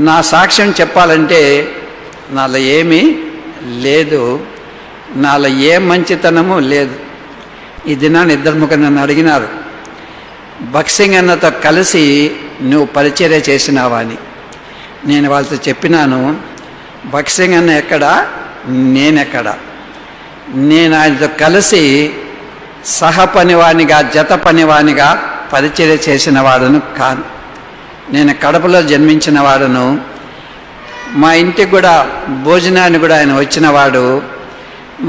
నా సాక్ష్యం చెప్పాలంటే నాలో ఏమీ లేదు, నాలో ఏ మంచితనము లేదు. ఈ దినాన్ని ఇద్దరు ముగ్గురు నన్ను అడిగినారు, భక్సింగ్ అన్నతో కలిసి నువ్వు పరిచర్య చేసినావా అని. నేను వాళ్ళతో చెప్పినాను, భక్సింగ్ అన్న ఎక్కడా, నేనెక్కడా. నేను ఆయనతో కలిసి సహ పనివానిగా, జత పనివానిగా పరిచర్య చేసిన వాడును కాను. నేను కడపలో జన్మించిన వాడును. మా ఇంటికి కూడా భోజనాన్ని కూడా ఆయన వచ్చినవాడు.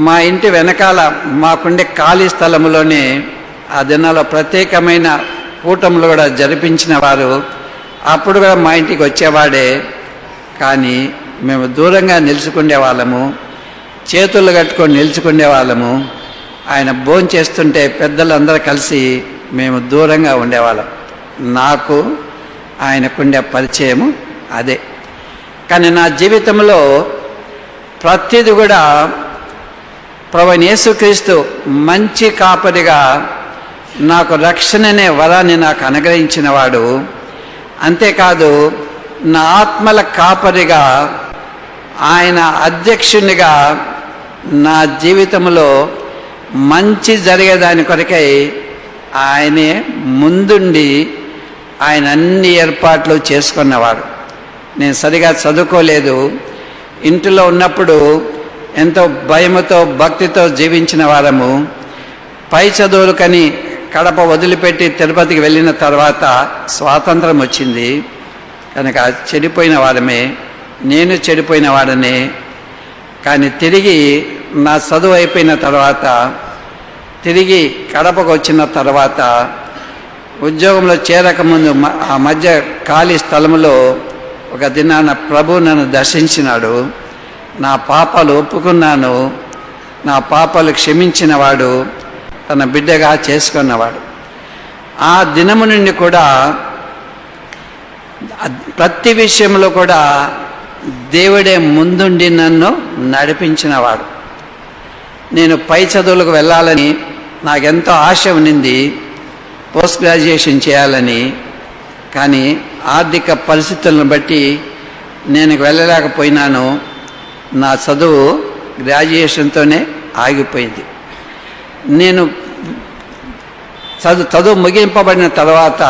మా ఇంటి వెనకాల మాకుండే ఖాళీ స్థలంలోనే ఆ దినాల్లో ప్రత్యేకమైన కూటములు కూడా జరిపించిన వారు. అప్పుడు కూడా మా ఇంటికి వచ్చేవాడే. కానీ మేము దూరంగా నిలుచుకునే వాళ్ళము, చేతులు కట్టుకొని నిలుచుకునే వాళ్ళము. ఆయన భోజనం చేస్తుంటే పెద్దలందరూ కలిసి మేము దూరంగా ఉండేవాళ్ళం. నాకు ఆయనకుండే పరిచయము అదే. కానీ నా జీవితంలో ప్రతిది కూడా ప్రభువైన యేసుక్రీస్తు మంచి కాపరిగా నాకు రక్షణనే వరాన్ని నాకు అనుగ్రహించిన వాడు. అంతేకాదు నా ఆత్మల కాపరిగా, ఆయన అధ్యక్షునిగా నా జీవితంలో మంచి జరిగేదాని కొరకై ఆయనే ముందుండి ఆయన అన్ని ఏర్పాట్లు చేసుకున్నవాడు. నేను సరిగా చదువుకోలేదు. ఇంటిలో ఉన్నప్పుడు ఎంతో భయముతో భక్తితో జీవించిన వారము. పై చదువులకని కడప వదిలిపెట్టి తిరుపతికి వెళ్ళిన తర్వాత స్వాతంత్రం వచ్చింది కనుక చెడిపోయిన వారమే, నేను చెడిపోయిన వాడనే. కానీ తిరిగి నా చదువు అయిపోయిన తర్వాత, తిరిగి కడపకు వచ్చిన తర్వాత, ఉద్యోగంలో చేరకముందు ఆ మధ్య ఖాళీ స్థలంలో ఒక దినాన ప్రభు నన్ను దర్శించినాడు. నా పాపాలు ఒప్పుకున్నాను, నా పాపాలు క్షమించినవాడు, తన బిడ్డగా చేసుకున్నవాడు. ఆ దినము నుండి కూడా ప్రతి విషయంలో కూడా దేవుడే ముందుండి నన్ను నడిపించినవాడు. నేను పై చదువులకు వెళ్ళాలని నాకెంతో ఆశ ఉన్నింది, పోస్ట్ గ్రాడ్యుయేషన్ చేయాలని. కానీ ఆర్థిక పరిస్థితులను బట్టి నేను వెళ్ళలేకపోయినాను. నా చదువు గ్రాడ్యుయేషన్తోనే ఆగిపోయింది. నేను చదువు ముగింపబడిన తర్వాత,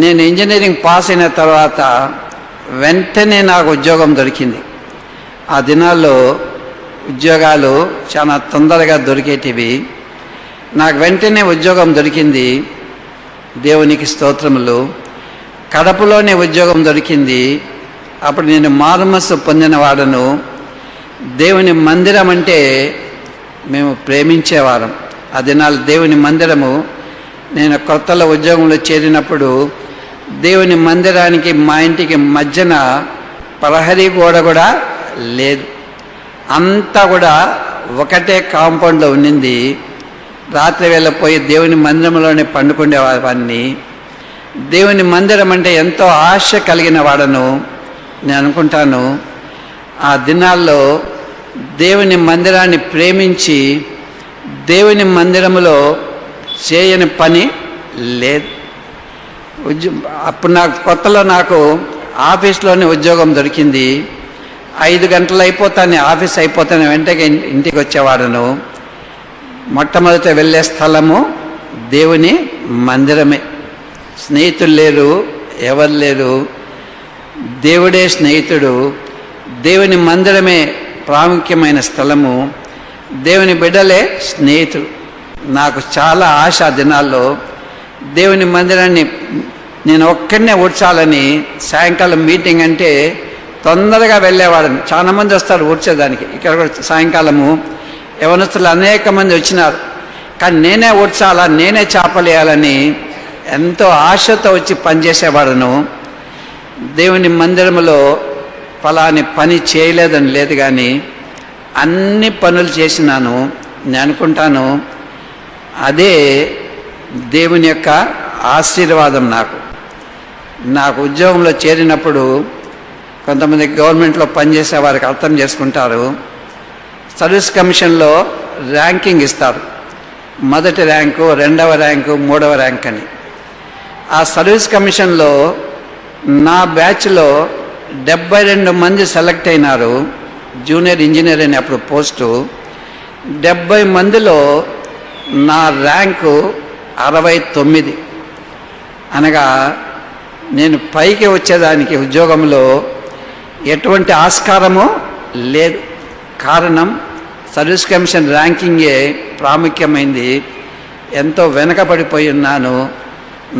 నేను ఇంజనీరింగ్ పాస్ అయిన తర్వాత వెంటనే నాకు ఉద్యోగం దొరికింది. ఆ దినాల్లో ఉద్యోగాలు చాలా తొందరగా దొరికేటివి. నాకు వెంటనే ఉద్యోగం దొరికింది. దేవునికి స్తోత్రములు. కడపలోనే ఉద్యోగం దొరికింది. అప్పుడు నేను మారుమనస్సు పొందినవాడను. దేవుని మందిరం అంటే మేము ప్రేమించేవారం. ఆ దినాలు దేవుని మందిరము, నేను కొత్తలో ఉద్యోగంలో చేరినప్పుడు దేవుని మందిరానికి మా ఇంటికి మధ్యన ప్రహరీ గోడ కూడా లేదు. అంతా కూడా ఒకటే కాంపౌండ్లో ఉన్నింది. రాత్రి వేళ పోయి దేవుని మందిరంలోనే పండుకునేవాడిని. దేవుని మందిరం అంటే ఎంతో ఆశ కలిగిన వాడను. నేను అనుకుంటాను, ఆ దినాల్లో దేవుని మందిరాన్ని ప్రేమించి దేవుని మందిరంలో చేయని పని లేదు. అప్పుడు నాకు కొత్తలో నాకు ఆఫీస్లోనే ఉద్యోగం దొరికింది. 5 గంటలు అయిపోతాను, ఆఫీస్ అయిపోతాను, వెంటనే ఇంటికి వచ్చేవాడును. మొట్టమొదట వెళ్ళే స్థలము దేవుని మందిరమే. స్నేహితులు లేరు, ఎవరు లేరు, దేవుడే స్నేహితుడు. దేవుని మందిరమే ప్రాముఖ్యమైన స్థలము. దేవుని బిడ్డలే స్నేహితుడు. నాకు చాలా ఆశ దినాల్లో దేవుని మందిరాన్ని నేను ఒక్కడనే ఊడ్చాలని. సాయంకాలం మీటింగ్ అంటే తొందరగా వెళ్ళేవాడిని. చాలామంది వస్తారు ఊడ్చేదానికి. ఇక్కడ కూడా సాయంకాలము యవనస్తులు అనేక మంది వచ్చినారు. కానీ నేనే ఊడ్చాలా, నేనే చేపలేయాలని ఎంతో ఆశతో వచ్చి పనిచేసేవాడును. దేవుని మందిరంలో ఫలాని పని చేయలేదని లేదు, కానీ అన్ని పనులు చేసినాను. నేను అనుకుంటాను అదే దేవుని యొక్క ఆశీర్వాదం. నాకు ఉద్యోగంలో చేరినప్పుడు కొంతమంది గవర్నమెంట్లో పనిచేసే వారికి అర్థం చేసుకుంటారు. సర్వీస్ కమిషన్లో ర్యాంకింగ్ ఇస్తారు. 1వ ర్యాంకు, 2వ ర్యాంకు, 3వ ర్యాంక్ అని. ఆ సర్వీస్ కమిషన్లో నా బ్యాచ్లో 72 మంది సెలెక్ట్ అయినారు. జూనియర్ ఇంజనీర్ అని అప్పుడు పోస్టు. 70 మందిలో నా ర్యాంకు 69. అనగా నేను పైకి వచ్చేదానికి ఉద్యోగంలో ఎటువంటి ఆస్కారమో లేదు. కారణం సర్వీస్ కమిషన్ ర్యాంకింగే ప్రాముఖ్యమైంది. ఎంతో వెనకబడిపోయి ఉన్నాను.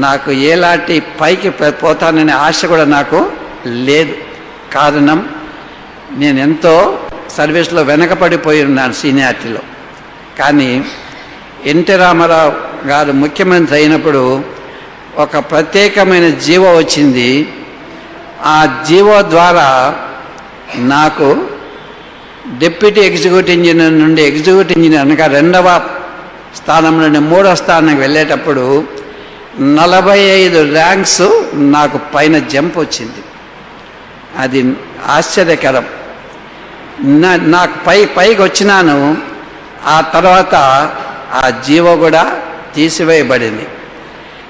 నాకు ఎలాంటి పైకి పోతాననే ఆశ కూడా నాకు లేదు. కారణం నేను ఎంతో సర్వీస్లో వెనకబడిపోయి ఉన్నాను సీనియారిటీలో. కానీ ఎన్టీ రామారావు గారు ముఖ్యమంత్రి అయినప్పుడు ఒక ప్రత్యేకమైన జీవో వచ్చింది. ఆ జీవో ద్వారా నాకు డిప్యూటీ ఎగ్జిక్యూటివ్ ఇంజనీర్ నుండి ఎగ్జిక్యూటివ్ ఇంజనీర్ అనగా 2వ స్థానం నుండి 3వ స్థానానికి వెళ్ళేటప్పుడు 45 ర్యాంక్స్ నాకు పైన జంప్ వచ్చింది. అది ఆశ్చర్యకరం. నాకు పైకి వచ్చినాను. ఆ తర్వాత ఆ జీవో కూడా తీసివేయబడింది.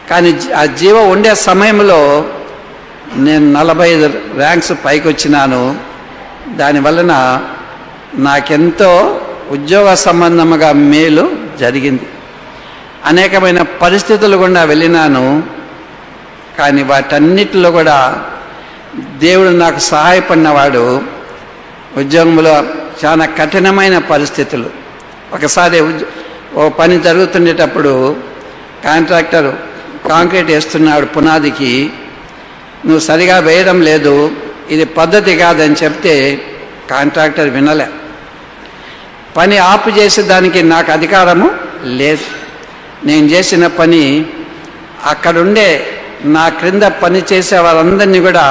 కానీ ఆ జీవో ఉండే సమయంలో నేను 45 ర్యాంక్స్ పైకి వచ్చినాను. దానివలన నాకెంతో ఉద్యోగ సంబంధముగా మేలు జరిగింది. అనేకమైన పరిస్థితులు గుండా వెళ్ళినాను. కానీ వాటన్నిటిలో కూడా దేవుడు నాకు సహాయపడినవాడు. ఉద్యోగంలో చాలా కఠినమైన పరిస్థితులు. ఒకసారి ఓ పని జరుగుతుండేటప్పుడు కాంట్రాక్టర్ కాంక్రీట్ వేస్తున్నాడు పునాదికి. నువ్వు సరిగా వేయడం లేదు, ఇది పద్ధతి కాదని చెప్తే కాంట్రాక్టర్ వినలే. పని ఆపు చేసేదానికి నాకు అధికారము లేదు. నేను చేసిన పని అక్కడుండే నా క్రింద పని చేసే వాళ్ళందరినీ కూడా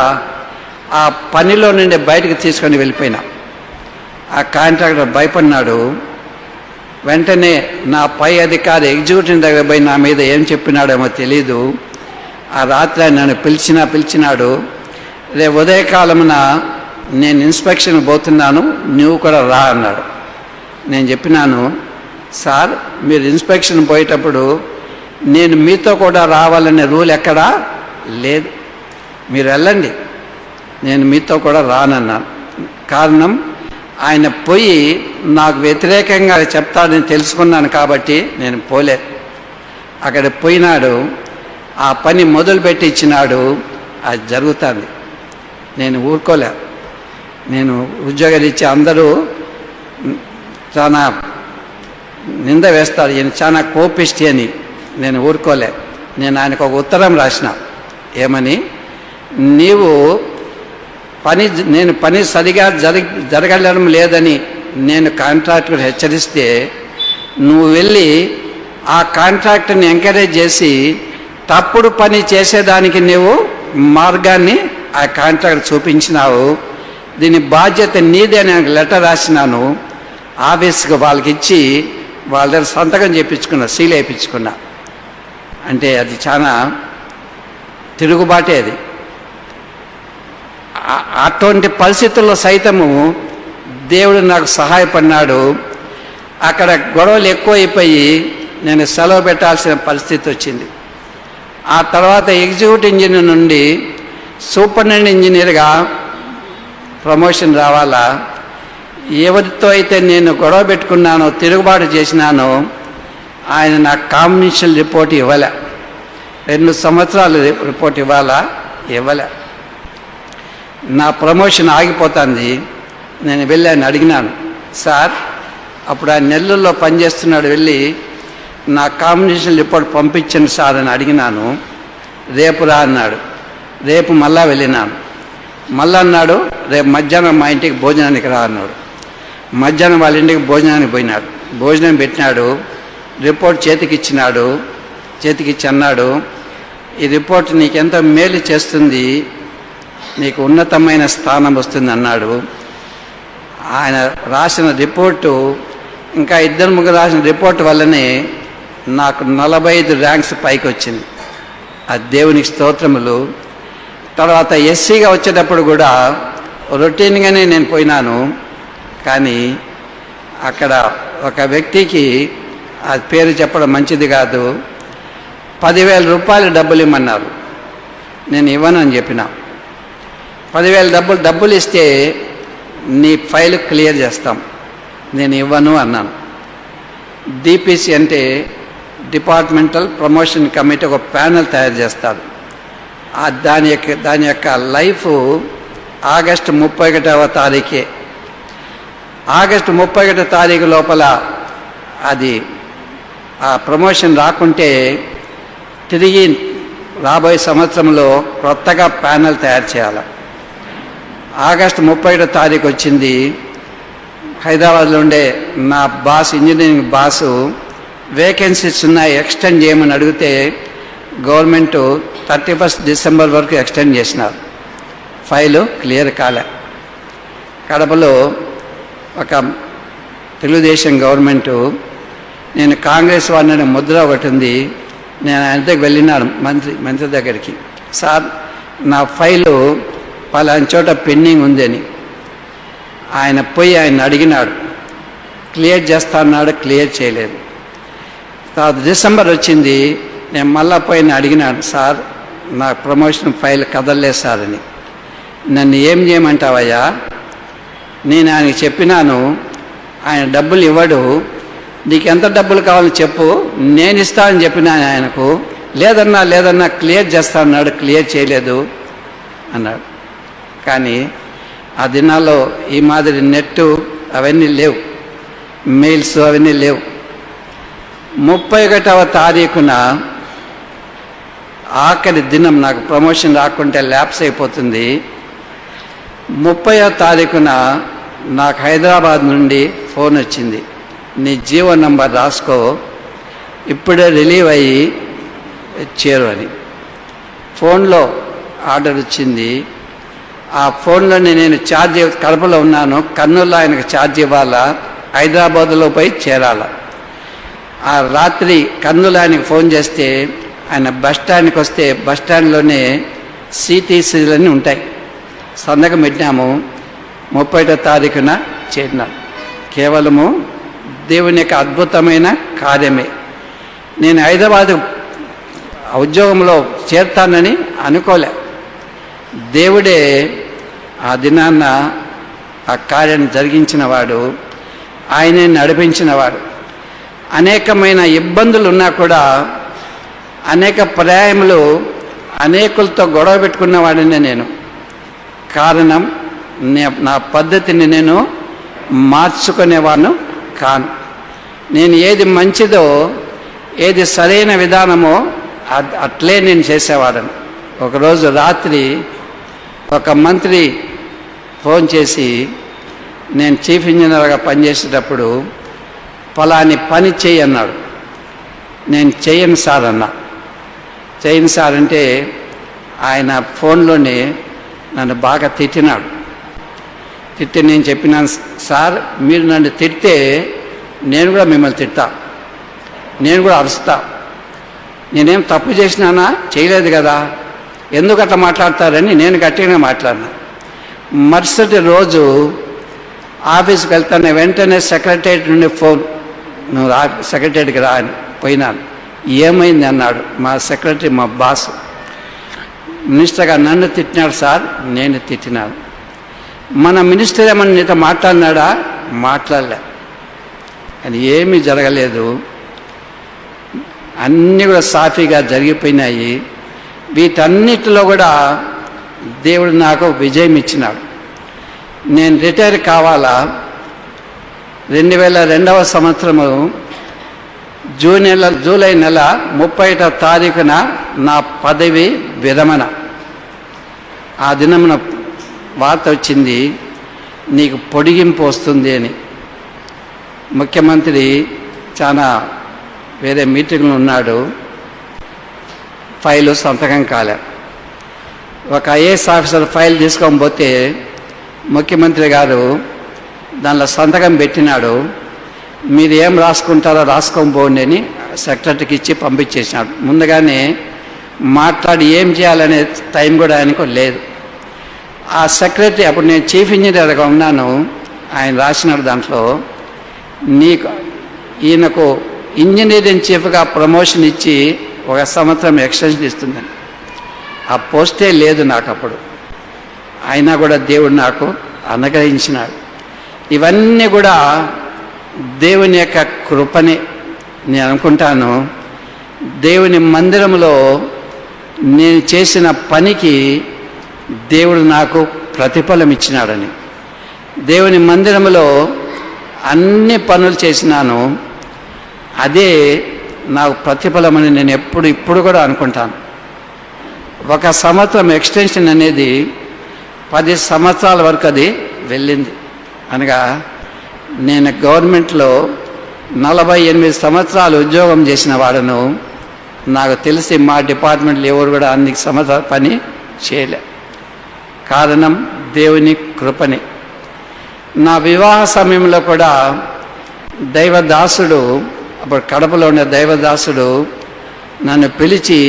ఆ పనిలో నుండి బయటకు తీసుకొని వెళ్ళిపోయినా. ఆ కాంట్రాక్టర్ భయపడినాడు. వెంటనే నా పై అధికారి ఎగ్జిక్యూటివ్ దగ్గర పోయి నా మీద ఏం చెప్పినాడేమో తెలీదు. ఆ రాత్రి నన్ను పిలిచినాడు. రేపు ఉదయకాలమున నేను ఇన్స్పెక్షన్ పోతున్నాను, నువ్వు కూడా రా అన్నాడు. నేను చెప్పినాను, సార్ మీరు ఇన్స్పెక్షన్ పోయేటప్పుడు నేను మీతో కూడా రావాలనే రూల్ ఎక్కడా లేదు, మీరు వెళ్ళండి, నేను మీతో కూడా రానన్నాను. కారణం ఆయన పోయి నాకు వ్యతిరేకంగా చెప్తాడని తెలుసుకున్నాను కాబట్టి నేను పోలే. అక్కడ పోయినాడు, ఆ పని మొదలుపెట్టి ఇచ్చినాడు, అది జరుగుతుంది. నేను ఊరుకోలే. నేను ఉద్యోగరీత్యా అందరూ చాలా నింద వేస్తారు, ఈయన చాలా కోపిష్టి అని. నేను ఊరుకోలే. నేను ఆయనకు ఒక ఉత్తరం రాసిన. ఏమని, నేను పని సరిగా జరగడం లేదని నేను కాంట్రాక్టర్ హెచ్చరిస్తే నువ్వు వెళ్ళి ఆ కాంట్రాక్టర్ని ఎంకరేజ్ చేసి తప్పుడు పని చేసేదానికి నువ్వు మార్గాన్ని ఆ కాంట్రాక్టర్ చూపించినావు. దీని బాధ్యత నీదే అని లెటర్ రాసినాను. ఆఫీస్కి వాళ్ళకి ఇచ్చి వాళ్ళ దగ్గర సంతకం చేయించుకున్నా, సీల్ వేయించుకున్నా. అంటే అది చాలా తిరుగుబాటే. అది అటువంటి పరిస్థితుల్లో సైతము దేవుడు నాకు సహాయపడినాడు. అక్కడ గొడవలు ఎక్కువైపోయి నేను సెలవు పెట్టాల్సిన పరిస్థితి వచ్చింది. ఆ తర్వాత ఎగ్జిక్యూటివ్ ఇంజనీర్ నుండి సూపరింటెండెంట్ ఇంజనీర్గా ప్రమోషన్ రావాలా. ఎవరితో అయితే నేను గొడవ పెట్టుకున్నానో, తిరుగుబాటు చేసినానో, ఆయన నాకు కాంబినేషన్ రిపోర్ట్ ఇవ్వలే. 2 సంవత్సరాలు రిపోర్ట్ ఇవ్వలే. నా ప్రమోషన్ ఆగిపోతుంది. నేను వెళ్ళి ఆయన అడిగినాను, సార్ అప్పుడు ఆయన నెల్లూరులో పనిచేస్తున్నాడు, వెళ్ళి నా కాంబినేషన్ రిపోర్ట్ పంపించండి సార్ అని అడిగినాను. రేపు రా అన్నాడు. రేపు మళ్ళా వెళ్ళినాను. మళ్ళా అన్నాడు, రేపు మధ్యాహ్నం మా ఇంటికి భోజనానికి రా అన్నాడు. మధ్యాహ్నం వాళ్ళ ఇంటికి భోజనానికి పోయినాడు. భోజనం పెట్టినాడు. రిపోర్ట్ చేతికిచ్చి అన్నాడు, ఈ రిపోర్ట్ నీకెంతో మేలు చేస్తుంది, నీకు ఉన్నతమైన స్థానం వస్తుంది అన్నాడు. ఆయన రాసిన రిపోర్టు, ఇంకా 2-3 రాసిన రిపోర్టు వల్లనే నాకు 45 ర్యాంక్స్ పైకి వచ్చింది. ఆ దేవునికి స్తోత్రములు. తర్వాత ఎస్సీగా వచ్చేటప్పుడు కూడా రొటీన్గానే నేను పోయినాను. కానీ అక్కడ ఒక వ్యక్తికి, ఆ పేరు చెప్పడం మంచిది కాదు, 10,000 రూపాయలు డబ్బులు ఇమ్మన్నారు. నేను ఇవ్వను అని చెప్పిన. 10,000 డబ్బులు ఇస్తే నీ ఫైల్ క్లియర్ చేస్తాం. నేను ఇవ్వను అన్నాను. డిపిసి అంటే డిపార్ట్మెంటల్ ప్రమోషన్ కమిటీ ఒక ప్యానెల్ తయారు చేస్తారు. దాని యొక్క లైఫ్ ఆగస్టు 31వ తారీఖే. ఆగస్టు 31 తారీఖు లోపల అది ఆ ప్రమోషన్ రాకుంటే తిరిగి రాబోయే సంవత్సరంలో కొత్తగా ప్యానెల్ తయారు చేయాలి. ఆగస్టు 31 తారీఖు వచ్చింది. హైదరాబాద్లో ఉండే నా బాస్, ఇంజనీరింగ్ బాసు, వేకెన్సీస్ ఉన్నాయి, ఎక్స్టెండ్ చేయమని అడిగితే గవర్నమెంటు 31 డిసెంబర్ వరకు ఎక్స్టెండ్ చేసినారు. ఫైలు క్లియర్ కాలే. కడపలో ఒక తెలుగుదేశం గవర్నమెంటు, నేను కాంగ్రెస్ వాడిని ముద్ర ఒకటి ఉంది, నేను ఆయన దగ్గరికి వెళ్ళినాను, మంత్రి దగ్గరికి. సార్, నా ఫైలు పలానా చోట పెండింగ్ ఉందని. ఆయన పోయి ఆయన అడిగినాడు, క్లియర్ చేస్తా అన్నాడు, క్లియర్ చేయలేదు. తర్వాత డిసెంబర్ వచ్చింది, నేను మళ్ళా పోయిన అడిగినాడు, సార్ నా ప్రమోషన్ ఫైల్ కదలలేదు సార్ అని. నన్ను ఏం చేయమంటావయ్యా? నేను ఆయనకి చెప్పినాను, ఆయన డబ్బులు ఇవ్వడు, నీకు ఎంత డబ్బులు కావాలని చెప్పు, నేను ఇస్తానని చెప్పినాను ఆయనకు. లేదన్నా క్లియర్ చేస్తా అన్నాడు, క్లియర్ చేయలేదు అన్నాడు. కానీ ఆ దినాల్లో ఈ మాదిరి నెట్టు అవన్నీ లేవు, మెయిల్స్ అవన్నీ లేవు. 31వ తారీఖున ఆఖరి దినం, నాకు ప్రమోషన్ రాకుంటే ల్యాప్స్ అయిపోతుంది. 30వ తారీఖున నాకు హైదరాబాద్ నుండి ఫోన్ వచ్చింది, నీ జీవో నంబర్ రాసుకో, ఇప్పుడే రిలీవ్ అయ్యి చేరు అని. ఫోన్లో ఆర్డర్ వచ్చింది. ఆ ఫోన్లోనే నేను ఛార్జ్, కడపలో ఉన్నాను, కర్నూలులో ఆయనకు ఛార్జ్ ఇవ్వాలా, హైదరాబాద్లో పోయి చేరాల. ఆ రాత్రి కర్నూలు ఆయనకు ఫోన్ చేస్తే ఆయన బస్ స్టాండ్కి వస్తే బస్ స్టాండ్లోనే సిటీసీలన్నీ ఉంటాయి. సంతకం పెట్టినాము. 31వ తారీఖున చేరినాను. కేవలము దేవుని యొక్క అద్భుతమైన కార్యమే. నేను హైదరాబాద్ ఉద్యోగంలో చేరుతానని అనుకోలే. దేవుడే ఆ దినాన్న ఆ కార్యాన్ని జరిగించినవాడు, ఆయనే నడిపించినవాడు. అనేకమైన ఇబ్బందులు ఉన్నా కూడా, అనేక పర్యాయములు అనేకులతో గొడవ పెట్టుకున్నవాడినే నేను. కారణం, నా పద్ధతిని నేను మార్చుకునేవాడిను కాను. నేను ఏది మంచిదో, ఏది సరైన విధానమో అట్లే నేను చేసేవాడను. ఒకరోజు రాత్రి ఒక మంత్రి ఫోన్ చేసి, నేను చీఫ్ ఇంజనీర్గా పనిచేసేటప్పుడు ఫలాని పని చెయ్యి అన్నాడు. నేను చెయ్యను సార్ అన్నా. చెయ్యను సార్ అంటే ఆయన ఫోన్లోనే నన్ను బాగా తిట్టినాడు. తిట్టి నేను చెప్పినాను, సార్ మీరు నన్ను తిడితే నేను కూడా మిమ్మల్ని తిడతా, నేను కూడా అరుస్తా. నేనేం తప్పు చేసినానా? చేయలేదు కదా, ఎందుకు అట్లా మాట్లాడతారని నేను గట్టిగానే మాట్లాడినా. మరుసటి రోజు ఆఫీస్కి వెళ్తాను, వెంటనే సెక్రటరియట్ నుండి ఫోన్, నువ్వు సెక్రటరీకి రా అని పోయినాను. ఏమైంది అన్నాడు మా సెక్రటరీ, మా బాస్. మినిస్టర్గా నన్ను తిట్టినాడు సార్. నేను తిట్టినాను. మన మినిస్టర్ ఏమన్నా నీతో మాట్లాడినాడా? మాట్లాడలే. అది ఏమీ జరగలేదు, అన్నీ కూడా సాఫీగా జరిగిపోయినాయి. వీటన్నిటిలో కూడా దేవుడు నాకు విజయం ఇచ్చినాడు. నేను రిటైర్ కావాలా, 2002వ సంవత్సరము జూలై నెల 31వ తారీఖున నా పదవి విరమణ. ఆ దినమున వార్త వచ్చింది, నీకు పొడిగింపు వస్తుంది అని. ముఖ్యమంత్రి చాలా వేరే మీటింగ్లో ఉన్నాడు, ఫైలు సంతకం కాలే. ఒక ఐఏఎస్ ఆఫీసర్ ఫైల్ తీసుకొని పోతే ముఖ్యమంత్రి గారు దానిలో సంతకం పెట్టినాడు. మీరు ఏం రాసుకుంటారో రాసుకొని పోండి అని సెక్రటరీకి ఇచ్చి పంపించేసినాడు. ముందుగానే మాట్లాడి ఏం చేయాలనే టైం కూడా ఆయనకు లేదు. ఆ సెక్రటరీ, అప్పుడు నేను చీఫ్ ఇంజనీర్గా ఉన్నాను, ఆయన రాసినాడు దాంట్లో, ఈయనకు ఇంజనీరింగ్ చీఫ్గా ప్రమోషన్ ఇచ్చి 1 సంవత్సరం ఎక్స్టెన్షన్ ఇస్తుందని. ఆ పోస్టే లేదు నాకు అప్పుడు. అయినా కూడా దేవుడు నాకు అనుగ్రహించినాడు. ఇవన్నీ కూడా దేవుని యొక్క కృపని నేను అనుకుంటాను. దేవుని మందిరంలో నేను చేసిన పనికి దేవుడు నాకు ప్రతిఫలం ఇచ్చినాడని. దేవుని మందిరంలో అన్ని పనులు చేసినాను, అదే నాకు ప్రతిఫలమని నేను ఇప్పుడు కూడా అనుకుంటాను. 1 సంవత్సరం ఎక్స్టెన్షన్ అనేది 10 సంవత్సరాల వరకు అది వెళ్ళింది. అనగా నేను గవర్నమెంట్లో 48 సంవత్సరాలు ఉద్యోగం చేసిన వాడను. నాకు తెలిసి మా డిపార్ట్మెంట్లో ఎవరు కూడా అన్ని సంవత్సరాల పని చేయలే. కారణం దేవుని కృపని. నా వివాహ సమయంలో కూడా దైవదాసుడు, అప్పుడు కడపలో ఉండే దైవదాసుడు నన్ను పిలిచి,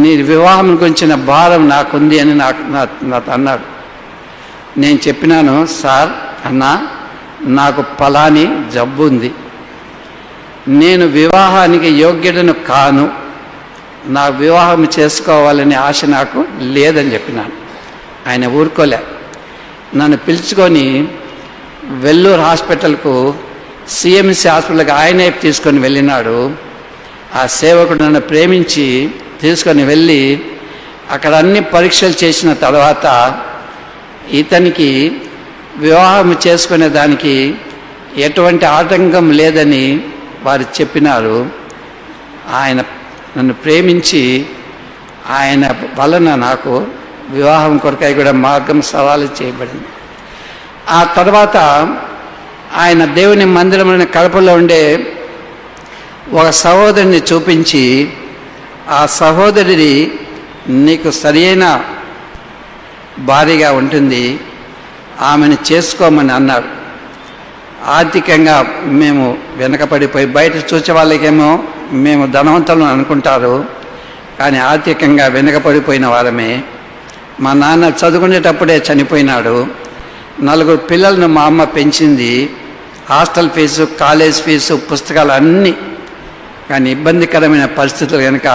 నీ వివాహం గురించిన భారం నాకుంది అని నాకు అన్నాడు. నేను చెప్పినాను, సార్ అన్నా, నాకు పలాని జబ్బు ఉంది, నేను వివాహానికి యోగ్యుడను కాను, నా వివాహం చేసుకోవాలనే ఆశ నాకు లేదని చెప్పినాను. ఆయన ఊరుకోలే. నన్ను పిలుచుకొని వెల్లూరు హాస్పిటల్కు, సిఎంసి హాస్పిటల్కి ఆయనే తీసుకొని వెళ్ళినాడు. ఆ సేవకుడు నన్ను ప్రేమించి తీసుకొని వెళ్ళి అక్కడ అన్ని పరీక్షలు చేసిన తర్వాత ఇతనికి వివాహం చేసుకునే దానికి ఎటువంటి ఆటంకం లేదని వారు చెప్పినారు. ఆయన నన్ను ప్రేమించి ఆయన వలన నాకు వివాహం కొరకై కూడా మార్గం సవాలు చేయబడింది. ఆ తర్వాత ఆయన దేవుని మందిరంలోని కడపలో ఉండే ఒక సహోదరిని చూపించి, ఆ సహోదరిని నీకు సరైన భార్యగా ఉంటుంది, ఆమెను చేసుకోమని అన్నాడు. ఆర్థికంగా మేము వెనకపడిపోయి, బయట చూసే వాళ్ళకేమో మేము ధనవంతులను అనుకుంటారు, కానీ ఆర్థికంగా వెనకపడిపోయిన వారమే. మా నాన్న చదువుకునేటప్పుడే చనిపోయినాడు. 4 పిల్లలను మా అమ్మ పెంచింది. హాస్టల్ ఫీజు, కాలేజ్ ఫీజు, పుస్తకాలు అన్నీ. కానీ ఇబ్బందికరమైన పరిస్థితులు కనుక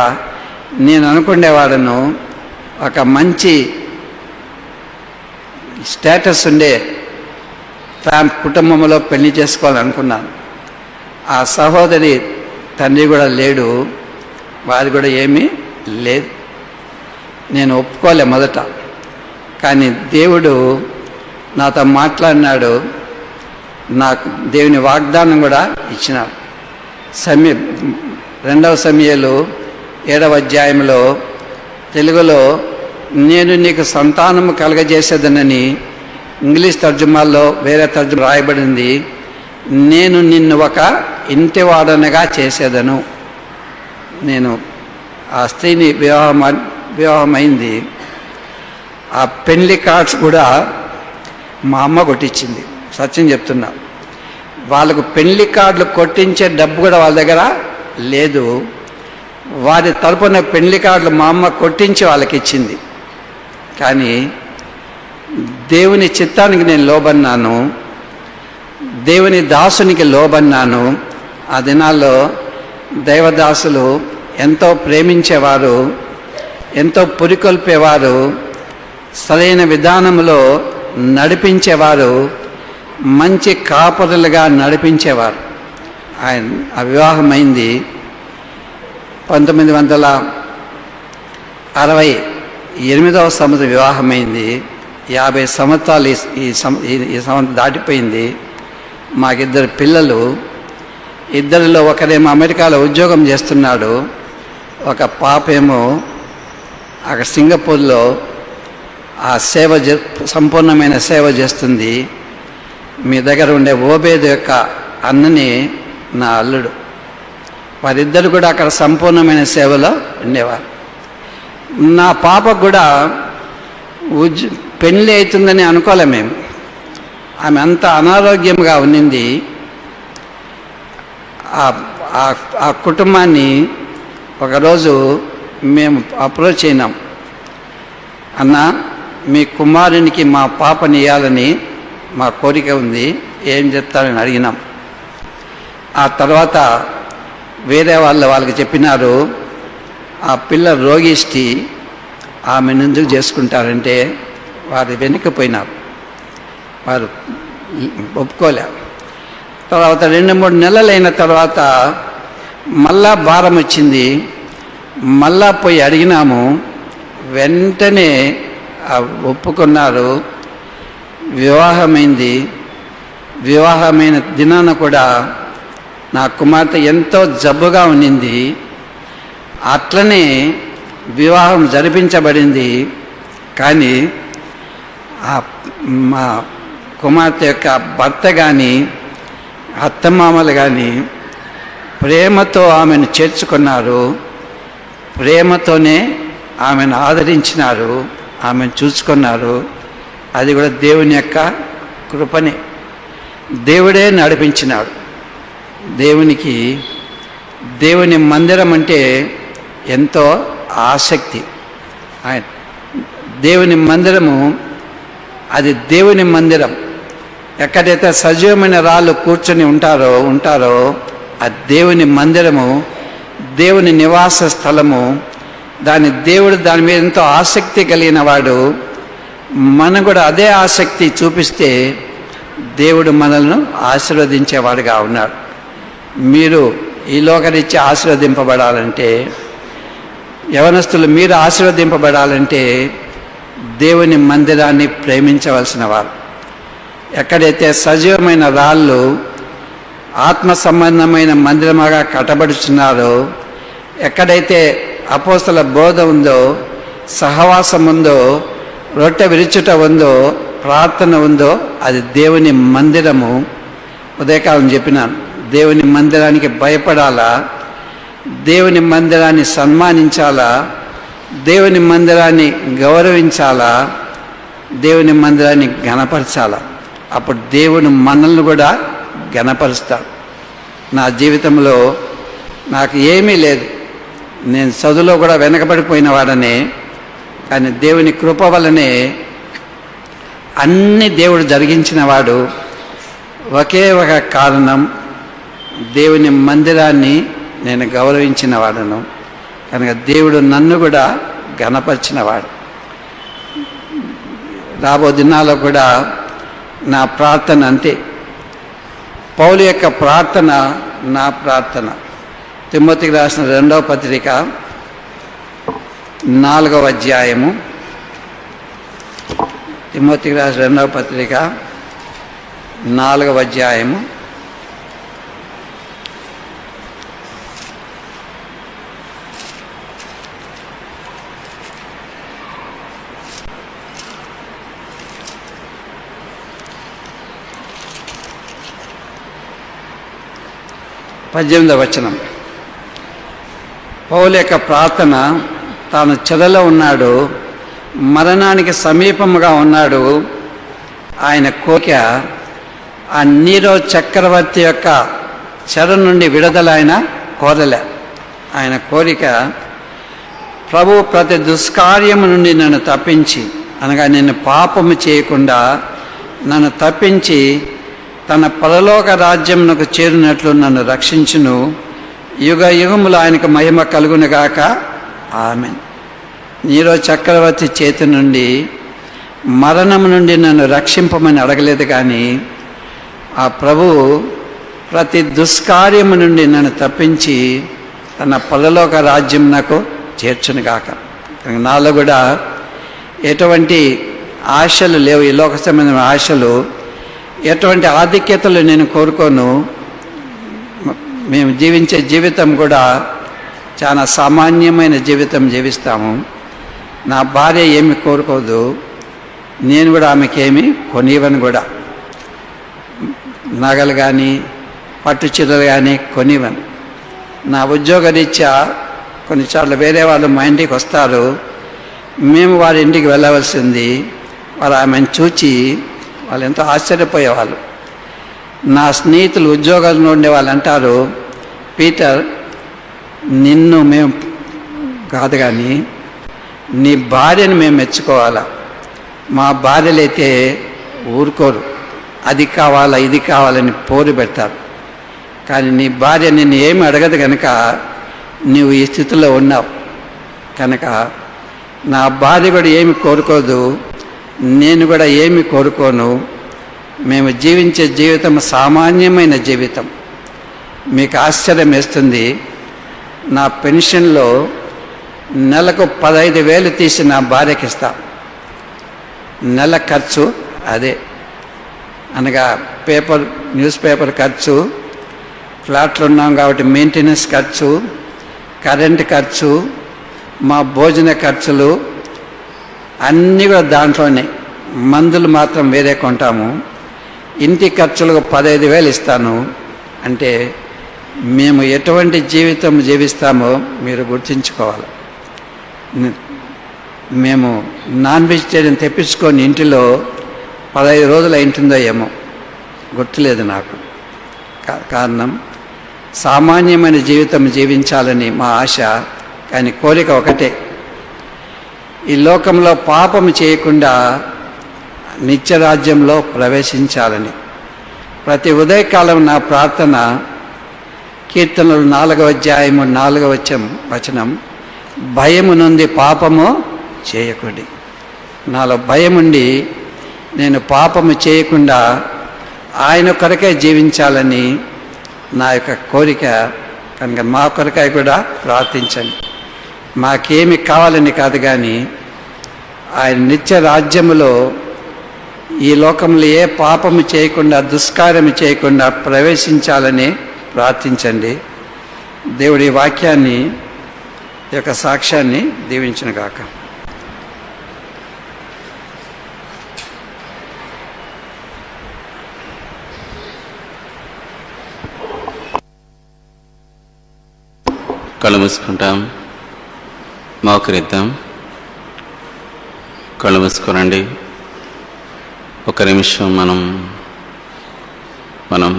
నేను అనుకునేవాడను, ఒక మంచి స్టేటస్ ఉండే కుటుంబంలో పెళ్లి చేసుకోవాలనుకున్నాను. ఆ సహోదరి తండ్రి కూడా లేడు, వారి కూడా ఏమీ లేదు. నేను ఒప్పుకోలే మొదట, కానీ దేవుడు నాతో మాట్లాడినాడు. నాకు దేవుని వాగ్దానం కూడా ఇచ్చినాడు. 2వ సమూయేలు 7వ అధ్యాయంలో తెలుగులో నేను నీకు సంతానము కలగజేసేదనని, ఇంగ్లీష్ తర్జుమాల్లో వేరే తర్జుమా రాయబడింది, నేను నిన్ను ఒక ఇంటివాడనగా చేసేదను. నేను ఆ స్త్రీని వివాహమైంది. ఆ పెళ్లి కార్డ్స్ కూడా మా అమ్మ కొట్టించింది. సత్యం చెప్తున్నా, వాళ్ళకు పెళ్లి కార్డులు కొట్టించే డబ్బు కూడా వాళ్ళ దగ్గర లేదు. వారి తరపున పెళ్లి కార్డులు మా అమ్మ కొట్టించి వాళ్ళకి ఇచ్చింది. కానీ దేవుని చిత్తానికి నేను లోబన్నాను, దేవుని దాసునికి లోబన్నాను. ఆ దినాల్లో దైవదాసులు ఎంతో ప్రేమించేవారు, ఎంతో పురికొల్పేవారు, సరైన విధానంలో నడిపించేవారు, మంచి కాపరులుగా నడిపించేవారు. ఆయన ఆ వివాహమైంది 1968వ సంవత్సరం వివాహమైంది. 50 సంవత్సరాలు ఈ సంవత్సరం దాటిపోయింది. మాకిద్దరు పిల్లలు. ఇద్దరిలో ఒకరేమో అమెరికాలో ఉద్యోగం చేస్తున్నాడు, ఒక పాపేమో అక్కడ సింగపూర్లో ఆ సంపూర్ణమైన సేవ చేస్తుంది. మీ దగ్గర ఉండే ఓబేదు యొక్క అన్నని నా అల్లుడు. వారిద్దరు కూడా అక్కడ సంపూర్ణమైన సేవలో ఉండేవారు. నా పాపకు కూడా పెళ్ళి అవుతుందని అనుకోలే మేము. ఆమె అంత అనారోగ్యంగా ఉన్నింది. ఆ కుటుంబాన్ని ఒకరోజు మేము అప్రోచ్ అయినాం. అన్న, మీ కుమారునికి మా పాపని ఇవ్వాలని మా కోరిక ఉంది, ఏం చెప్తారని అడిగినాం. ఆ తర్వాత వేరే వాళ్ళకి చెప్పినారు, ఆ పిల్ల రోగిష్టి, ఆమెను ఎందుకు చేసుకుంటారంటే వారు వెనుకపోయినారు, వారు ఒప్పుకోలేరు. తర్వాత 2-3 నెలలైన తర్వాత మళ్ళా భారం వచ్చింది, మళ్ళా పోయి అడిగినాము. వెంటనే ఒప్పుకున్నారు. వివాహమైంది. వివాహమైన దినాన కూడా నా కుమార్తె ఎంతో జబ్బుగా ఉన్నింది. అట్లనే వివాహం జరిపించబడింది. కానీ మా కుమార్తె యొక్క భర్త కానీ అత్తమామలు కానీ ప్రేమతో ఆమెను చేర్చుకున్నారు, ప్రేమతోనే ఆమెను ఆదరించినారు, ఆమెను చూసుకున్నారు. అది కూడా దేవుని యొక్క కృపనే, దేవుడే నడిపించినాడు. దేవుని మందిరం అంటే ఎంతో ఆసక్తి. దేవుని మందిరము అది దేవుని మందిరం. ఎక్కడైతే సజీవమైన రాళ్ళు కూర్చొని ఉంటారో అది దేవుని మందిరము, దేవుని నివాస స్థలము. దేవుడు దాని మీద ఎంతో ఆసక్తి కలిగిన వాడు. మనం కూడా అదే ఆసక్తి చూపిస్తే దేవుడు మనల్ని ఆశీర్వదించేవాడుగా ఉన్నాడు. మీరు ఈ లోకరీత్యా ఆశీర్వదింపబడాలంటే, యవనస్తులు మీరు ఆశీర్వదింపబడాలంటే దేవుని మందిరాన్ని ప్రేమించవలసిన వారు. ఎక్కడైతే సజీవమైన రాళ్ళు ఆత్మ సంబంధమైన మందిరముగా కట్టబడుచున్నారో, ఎక్కడైతే అపోస్తల బోధ ఉందో, సహవాసం ఉందో, రొట్టె విరుచుట ఉందో, ప్రార్థన ఉందో, అది దేవుని మందిరము. ఉదయకాలం చెప్పినాను, దేవుని మందిరానికి భయపడాలా, దేవుని మందిరాన్ని సన్మానించాలా, దేవుని మందిరాన్ని గౌరవించాలా, దేవుని మందిరాన్ని ఘనపరచాలా. అప్పుడు దేవుడు మనల్ని కూడా ఘనపరుస్తాడు. నా జీవితంలో నాకు ఏమీ లేదు, నేను చదువులో కూడా వెనకబడిపోయిన వాడనే, కానీ దేవుని కృప వల్లనే అన్ని దేవుడు జరిగించిన వాడు. ఒకే ఒక కారణం, దేవుని మందిరాన్ని నేను గౌరవించిన వాడను కనుక దేవుడు నన్ను కూడా ఘనపరిచినవాడు. రాబో దినాల్లో కూడా నా ప్రార్థన అంతే. పౌలు యొక్క ప్రార్థన నా ప్రార్థన. తిమోతికి రాసిన 2వ పత్రిక 4వ అధ్యాయము. తిమోతికి రాసిన 2వ పత్రిక 4వ అధ్యాయము 18వ వచనం. పౌలు యొక్క ప్రార్థన, తాను చెరలో ఉన్నాడు, మరణానికి సమీపముగా ఉన్నాడు. ఆయన కోరిక ఆ నీరో చక్రవర్తి యొక్క చెర నుండి విడుదల ఆయన కోరలే. ఆయన కోరిక, ప్రభు ప్రతి దుష్కార్యము నుండి నన్ను తప్పించి, అనగా నేను పాపము చేయకుండా నన్ను తప్పించి తన పరలోక రాజ్యమునకు చేరినట్లు నన్ను రక్షించును. యుగ యుగములు ఆయనకు మహిమ కలుగునుగాక, ఆమేన్. నీరో చక్రవర్తి చేతి నుండి, మరణం నుండి నన్ను రక్షింపమని అడగలేదు, కానీ ఆ ప్రభువు ప్రతి దుష్కార్యము నుండి నన్ను తప్పించి తన పరలోక రాజ్యమునకు చేర్చునుగాక. నాలో కూడా ఎటువంటి ఆశలు లేవు, ఈ లోక సంబంధమైన ఆశలు, ఎటువంటి ఆధిక్యతలు నేను కోరుకోను. మేము జీవించే జీవితం కూడా చాలా సామాన్యమైన జీవితం జీవిస్తాము. నా భార్య ఏమి కోరుకోదు, నేను కూడా ఆమెకేమి కొనివ్వను కూడా. నగలు కానీ పట్టు చీరలు కానీ కొనివ్వను. నా ఉద్యోగరీత్యా కొన్నిసార్లు వేరే వాళ్ళు మా ఇంటికి వస్తారు, మేము వారి ఇంటికి వెళ్ళవలసింది. వారు ఆమెను చూచి వాళ్ళు ఎంతో ఆశ్చర్యపోయేవాళ్ళు. నా స్నేహితులు ఉద్యోగాల్లో ఉండే వాళ్ళు అంటారు, పీటర్, నిన్ను మేము కాదు కానీ నీ భార్యను మేము మెచ్చుకోవాలా. మా భార్యలైతే ఊరుకోరు, అది కావాలా ఇది కావాలని పోరు పెడతారు. కానీ నీ భార్య నిన్ను ఏమి అడగదు కనుక నీవు ఈ స్థితిలో ఉన్నావు. కనుక నా భార్య కూడా ఏమి కోరుకోదు, నేను కూడా ఏమి కోరుకోను. మేము జీవించే జీవితం సామాన్యమైన జీవితం. మీకు ఆశ్చర్యం వేస్తుంది, నా పెన్షన్లో నెలకు 15,000 తీసి నా భార్యకి ఇస్తా. నెల ఖర్చు అదే, అనగా న్యూస్ పేపర్ ఖర్చు, ఫ్లాట్లు ఉన్నాం కాబట్టి మెయింటెనెన్స్ ఖర్చు, కరెంట్ ఖర్చు, మా భోజన ఖర్చులు అన్నీ కూడా దాంట్లోనే. మందులు మాత్రం వేరే కొంటాము. ఇంటి ఖర్చులకు 15,000 ఇస్తాను. అంటే మేము ఎటువంటి జీవితం జీవిస్తామో మీరు గుర్తుంచుకోవాలి. మేము నాన్ వెజిటేరియన్ తెప్పించుకొని ఇంటిలో 15 రోజులు అయింటుందో ఏమో గుర్తులేదు నాకు. కారణం సామాన్యమైన జీవితం జీవించాలని మా ఆశ. కానీ కోరిక ఒకటే, ఈ లోకంలో పాపం చేయకుండా నిత్యరాజ్యంలో ప్రవేశించాలని. ప్రతి ఉదయకాలం నా ప్రార్థన కీర్తనలు 4వ అధ్యాయము 4వ వచనం, భయము నుండి పాపము చేయకండి. నాలో భయం ఉండి నేను పాపము చేయకుండా ఆయన కొరకే జీవించాలని నా యొక్క కోరిక. కనుక మా కొరకై కూడా ప్రార్థించండి. మాకేమి కావాలని కాదు, కానీ ఆయన నిత్య రాజ్యములో ఈ లోకంలో ఏ పాపము చేయకుండా దుష్కార్యము చేయకుండా ప్రవేశించాలని ప్రార్థించండి. దేవుడి వాక్యాన్ని, ఈ యొక్క సాక్ష్యాన్ని దీవించునుగాక. కళ్ళు మూసుకుంటాం, మోకరిద్దాం. కళ్ళు మూసుకోనండి. ఒక నిమిషం మనం